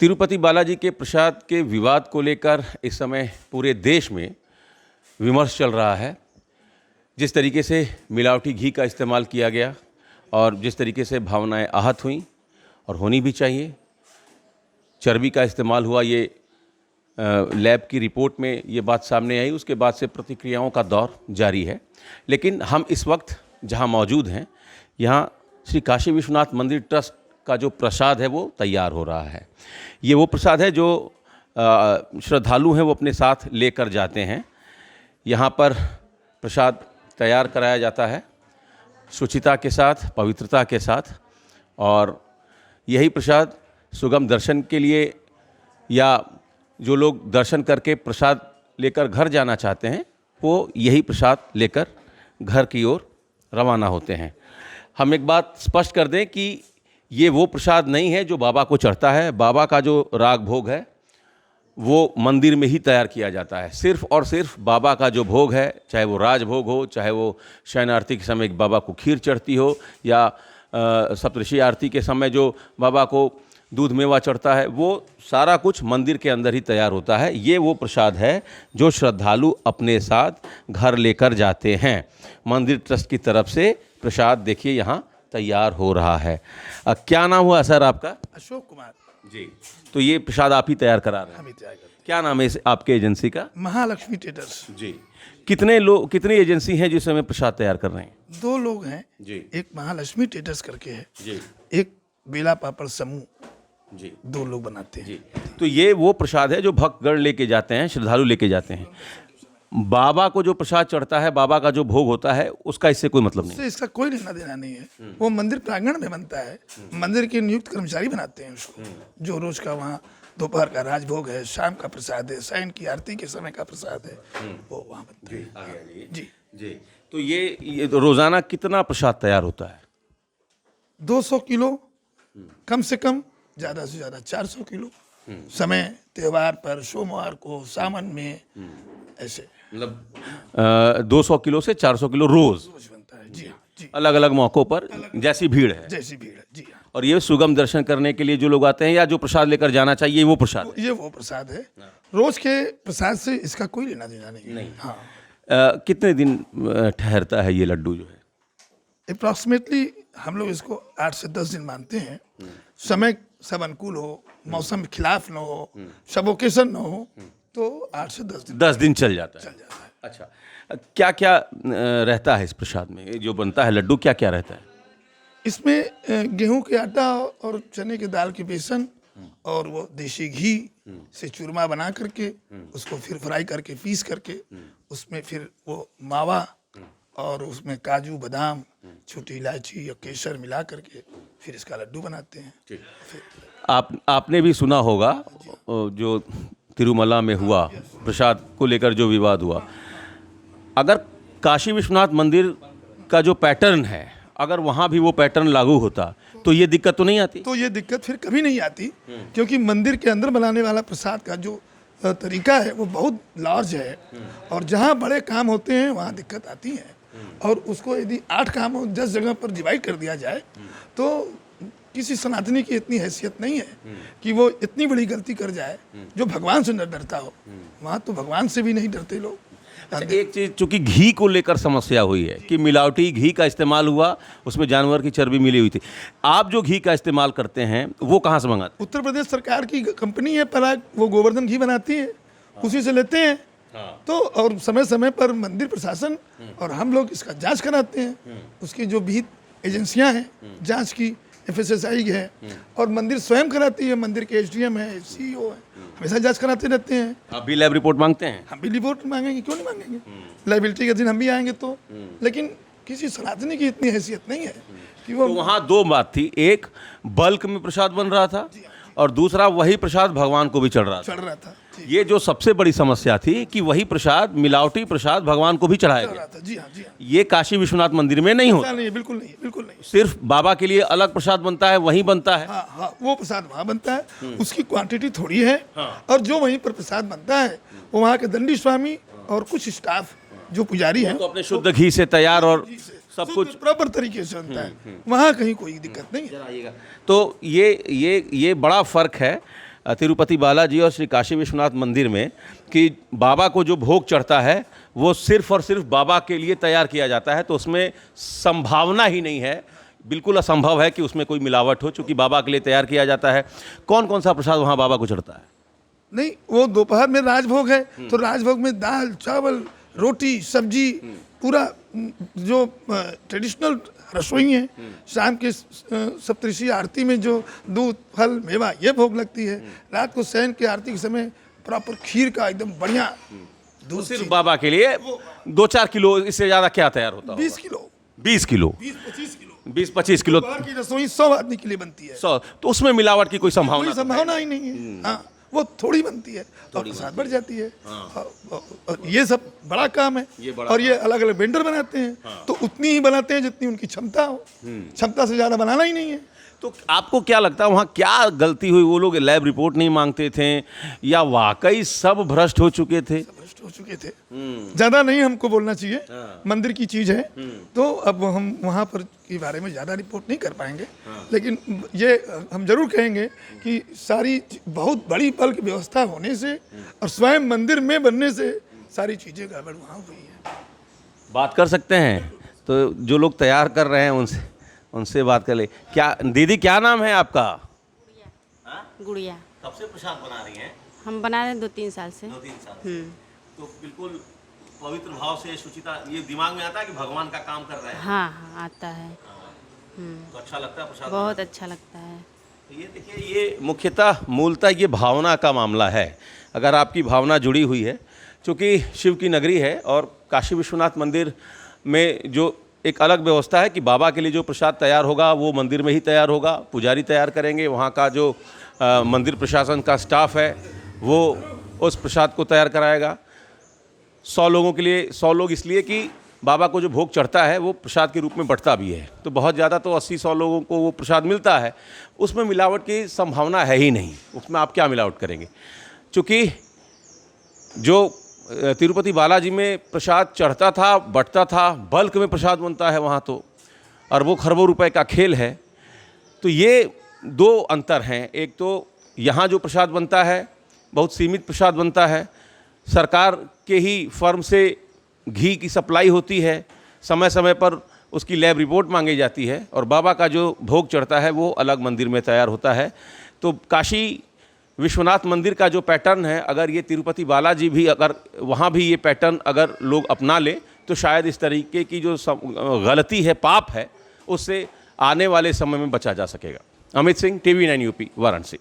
तिरुपति बालाजी के प्रसाद के विवाद को लेकर इस समय पूरे देश में विमर्श चल रहा है। जिस तरीके से मिलावटी घी का इस्तेमाल किया गया और जिस तरीके से भावनाएं आहत हुईं और होनी भी चाहिए, चर्बी का इस्तेमाल हुआ, ये लैब की रिपोर्ट में ये बात सामने आई। उसके बाद से प्रतिक्रियाओं का दौर जारी है। लेकिन हम इस वक्त जहां मौजूद हैं, यहाँ श्री काशी विश्वनाथ मंदिर ट्रस्ट का जो प्रसाद है वो तैयार हो रहा है। ये वो प्रसाद है जो श्रद्धालु हैं वो अपने साथ लेकर जाते हैं। यहाँ पर प्रसाद तैयार कराया जाता है शुचिता के साथ, पवित्रता के साथ, और यही प्रसाद सुगम दर्शन के लिए या जो लोग दर्शन करके प्रसाद लेकर घर जाना चाहते हैं वो यही प्रसाद लेकर घर की ओर रवाना होते हैं। हम एक बात स्पष्ट कर दें कि ये वो प्रसाद नहीं है जो बाबा को चढ़ता है। बाबा का जो राग भोग है वो मंदिर में ही तैयार किया जाता है। सिर्फ और सिर्फ बाबा का जो भोग है, चाहे वो राजभोग हो, चाहे वो शयन आरती के समय बाबा को खीर चढ़ती हो, या सप्तऋषि आरती के समय जो बाबा को दूध मेवा चढ़ता है, वो सारा कुछ मंदिर के अंदर ही तैयार होता है। ये वो प्रसाद है जो श्रद्धालु अपने साथ घर लेकर जाते हैं। मंदिर ट्रस्ट की तरफ से प्रसाद देखिए यहाँ तैयार हो रहा है। क्या नाम हुआ सर आपका? अशोक कुमार जी। तो ये प्रसाद आप ही तैयार करा रहे हैं? हम ही तैयार करते हैं। क्या नाम है आपके एजेंसी का? महालक्ष्मी ट्रेडर्स। जी। कितनी एजेंसी हैं जिस समय प्रसाद तैयार कर रहे हैं? 2 लोग हैं जी। एक महालक्ष्मी ट्रेडर्स करके है जी। एक बेला पापड़ समूह, जी 2 लोग बनाते हैं। जी। तो ये वो प्रसाद है जो भक्तगण लेके जाते हैं, श्रद्धालु लेके जाते हैं। बाबा को जो प्रसाद चढ़ता है, बाबा का जो भोग होता है, उसका इससे कोई मतलब नहीं। इससे इसका कोई लेना देना नहीं है। वो मंदिर प्रांगण में बनता है। मंदिर के नियुक्त कर्मचारी बनाते हैं उसको, जो रोज का वहाँ दोपहर का राजभोग है, शाम का प्रसाद है, सायं की आरती के समय का प्रसाद है, वो वहाँ बनता है। जी जी। तो ये रोजाना कितना प्रसाद तैयार होता है? 200 किलो कम से कम, ज़्यादा से ज़्यादा 400 किलो। समय त्योहार पर, सोमवार को, सावन में, ऐसे मतलब 200 किलो से 400 किलो रोज बनता है। जी हाँ, जी, अलग अलग मौक़ों पर, जैसी भीड़ है। जैसी भीड़ है। जी हाँ, और ये सुगम दर्शन करने के लिए जो लोग आते हैं या जो प्रसाद लेकर जाना चाहिए, वो प्रसाद है। ये वो प्रसाद है। रोज के प्रसाद से इसका कोई लेना देना नहीं है। हाँ, कितने दिन ठहरता है ये लड्डू जो है? अप्रॉक्सीमेटली हम लोग इसको 8 से 10 दिन मानते हैं। समय सब अनुकूल हो, मौसम खिलाफ न हो, सब ओकेशन न हो, तो 8 से 10 दिन चल जाता है। अच्छा, क्या क्या रहता है इस प्रसाद में? ये जो बनता है लड्डू, क्या क्या रहता है इसमें? गेहूं के आटा और चने के दाल के बेसन और वो देसी घी से चूरमा बना करके उसको फिर फ्राई करके पीस करके उसमें फिर वो मावा और उसमें काजू, बादाम, छोटी इलायची और केसर मिला करके फिर इसका लड्डू बनाते हैं। आपने भी सुना होगा जो तिरुमला में हुआ, प्रसाद को लेकर जो विवाद हुआ। अगर काशी विश्वनाथ मंदिर का जो पैटर्न है, अगर वहाँ भी वो पैटर्न लागू होता तो ये दिक्कत तो नहीं आती? तो ये दिक्कत फिर कभी नहीं आती, क्योंकि मंदिर के अंदर बनाने वाला प्रसाद का जो तरीका है वो बहुत लार्ज है, और जहाँ बड़े काम होते हैं वहाँ दिक्कत आती है। और उसको यदि 8 काम 10 जगह पर डिवाइड कर दिया जाए तो किसी सनातनी की इतनी हैसियत नहीं है कि वो इतनी बड़ी गलती कर जाए जो भगवान से न डरता हो। वहाँ तो भगवान से भी नहीं डरते लोग। अच्छा, एक चीज़ चूंकि घी को लेकर समस्या हुई है कि मिलावटी घी का इस्तेमाल हुआ, उसमें जानवर की चर्बी मिली हुई थी। आप जो घी का इस्तेमाल करते हैं वो कहाँ से मंगाते? उत्तर प्रदेश सरकार की कंपनी है पराग, वो गोवर्धन घी बनाती है, उसी से लेते हैं। तो और समय समय पर मंदिर प्रशासन और हम लोग इसका जांच कराते हैं। उसकी जो विहित एजेंसियां हैं जांच की, FSSAI है, और मंदिर स्वयं कराती है। मंदिर के SDM है, CEO है, हमेशा जांच कराते रहते हैं। आप भी लैब रिपोर्ट मांगते हैं? हम भी रिपोर्ट मांगेंगे, क्यों नहीं मांगेंगे? लाइबिलिटी के दिन हम भी आएंगे तो। लेकिन किसी सनातनी की इतनी हैसियत नहीं है कि वो। तो वहाँ 2 बात थी, एक बल्क में प्रसाद बन रहा था और दूसरा वही प्रसाद भगवान को भी चढ़ रहा था। ये जो सबसे बड़ी समस्या थी कि वही प्रसाद, मिलावटी प्रसाद भगवान को भी चढ़ाया गया। जी हाँ, जी हाँ। ये काशी विश्वनाथ मंदिर में नहीं होता। नहीं, बिल्कुल नहीं, बिल्कुल नहीं। सिर्फ बाबा के लिए अलग प्रसाद बनता है, वहीं बनता है। हाँ हाँ, वो प्रसाद वहाँ बनता है, उसकी क्वांटिटी थोड़ी है। और जो वहीं पर प्रसाद बनता है वो वहाँ के दंडी स्वामी और कुछ स्टाफ जो पुजारी हैं तो अपने शुद्ध घी से तैयार और सब कुछ प्रॉपर तरीके से बनता है। वहाँ कहीं कोई दिक्कत नहीं है। तो ये बड़ा फर्क है। तिरुपति बालाजी और श्री काशी विश्वनाथ मंदिर में कि बाबा को जो भोग चढ़ता है वो सिर्फ और सिर्फ बाबा के लिए तैयार किया जाता है, तो उसमें संभावना ही नहीं है, बिल्कुल असंभव है कि उसमें कोई मिलावट हो, चूँकि बाबा के लिए तैयार किया जाता है। कौन कौन सा प्रसाद वहाँ बाबा को चढ़ता है? नहीं, वो दोपहर में राजभोग है, तो राजभोग में दाल चावल रोटी सब्जी पूरा जो ट्रेडिशनल रसोई है। शाम के सप्तऋषि आरती में जो दूध फल मेवा ये भोग लगती है। रात को शयन की आरती के समय प्रॉपर खीर का एकदम बढ़िया दूध। सिर्फ बाबा के लिए 2-4 किलो, इससे ज़्यादा क्या तैयार होता है? 20 किलो 20 किलो 20-25 किलो 20-25 किलो दोपहर की रसोई 100 आदमी के लिए बनती है। 100, तो उसमें मिलावट की कोई कोई संभावना? संभावना ही नहीं है। हाँ, वो थोड़ी बनती है और प्रसाद बढ़ जाती है। और ये सब बड़ा काम है। और ये अलग अलग वेंडर बनाते हैं, तो उतनी ही बनाते हैं जितनी उनकी क्षमता हो। क्षमता से ज़्यादा बनाना ही नहीं है। तो आपको क्या लगता है वहाँ क्या गलती हुई? वो लोग लैब रिपोर्ट नहीं मांगते थे या वाकई सब भ्रष्ट हो चुके थे? भ्रष्ट हो चुके थे। ज़्यादा नहीं हमको बोलना चाहिए, मंदिर की चीज़ है, तो अब हम वहाँ पर के बारे में ज़्यादा रिपोर्ट नहीं कर पाएंगे। लेकिन ये हम जरूर कहेंगे कि सारी बहुत बड़ी बल्क व्यवस्था होने से और स्वयं मंदिर में बनने से सारी चीज़ें गड़बड़ वहाँ हुई है। बात कर सकते हैं, तो जो लोग तैयार कर रहे हैं उनसे बात कर ले। क्या दीदी, क्या नाम है आपका? गुड़िया। कब से प्रसाद बना रही हैं? हम बना रहे हैं 2-3 साल से। 2-3 साल से। तो बिल्कुल पवित्र भाव से शुचिता, ये दिमाग में आता है कि भगवान का काम कर रहे हैं। हाँ हाँ, आता है। तो अच्छा लगता है प्रसाद? बहुत अच्छा लगता है। तो ये देखिए, ये मुख्यतः मूलतः ये भावना का मामला है। अगर आपकी भावना जुड़ी हुई है, क्योंकि शिव की नगरी है और काशी विश्वनाथ मंदिर में जो एक अलग व्यवस्था है कि बाबा के लिए जो प्रसाद तैयार होगा वो मंदिर में ही तैयार होगा, पुजारी तैयार करेंगे, वहाँ का जो मंदिर प्रशासन का स्टाफ है वो उस प्रसाद को तैयार कराएगा। 100 लोगों के लिए 100 लोग इसलिए कि बाबा को जो भोग चढ़ता है वो प्रसाद के रूप में बढ़ता भी है, तो बहुत ज़्यादा तो 80-100 लोगों को वो प्रसाद मिलता है। उसमें मिलावट की संभावना है ही नहीं, उसमें आप क्या मिलावट करेंगे? चूँकि जो तिरुपति बालाजी में प्रसाद चढ़ता था, बंटता था, बल्क में प्रसाद बनता है वहाँ, तो अरबों खरबों रुपए का खेल है। तो ये 2 अंतर हैं। एक तो यहाँ जो प्रसाद बनता है बहुत सीमित प्रसाद बनता है, सरकार के ही फर्म से घी की सप्लाई होती है, समय समय पर उसकी लैब रिपोर्ट मांगी जाती है, और बाबा का जो भोग चढ़ता है वो अलग मंदिर में तैयार होता है। तो काशी विश्वनाथ मंदिर का जो पैटर्न है, अगर ये तिरुपति बालाजी भी, अगर वहाँ भी ये पैटर्न अगर लोग अपना ले तो शायद इस तरीके की जो गलती है, पाप है, उससे आने वाले समय में बचा जा सकेगा। Amit Singh, TV9 UP, Varanasi.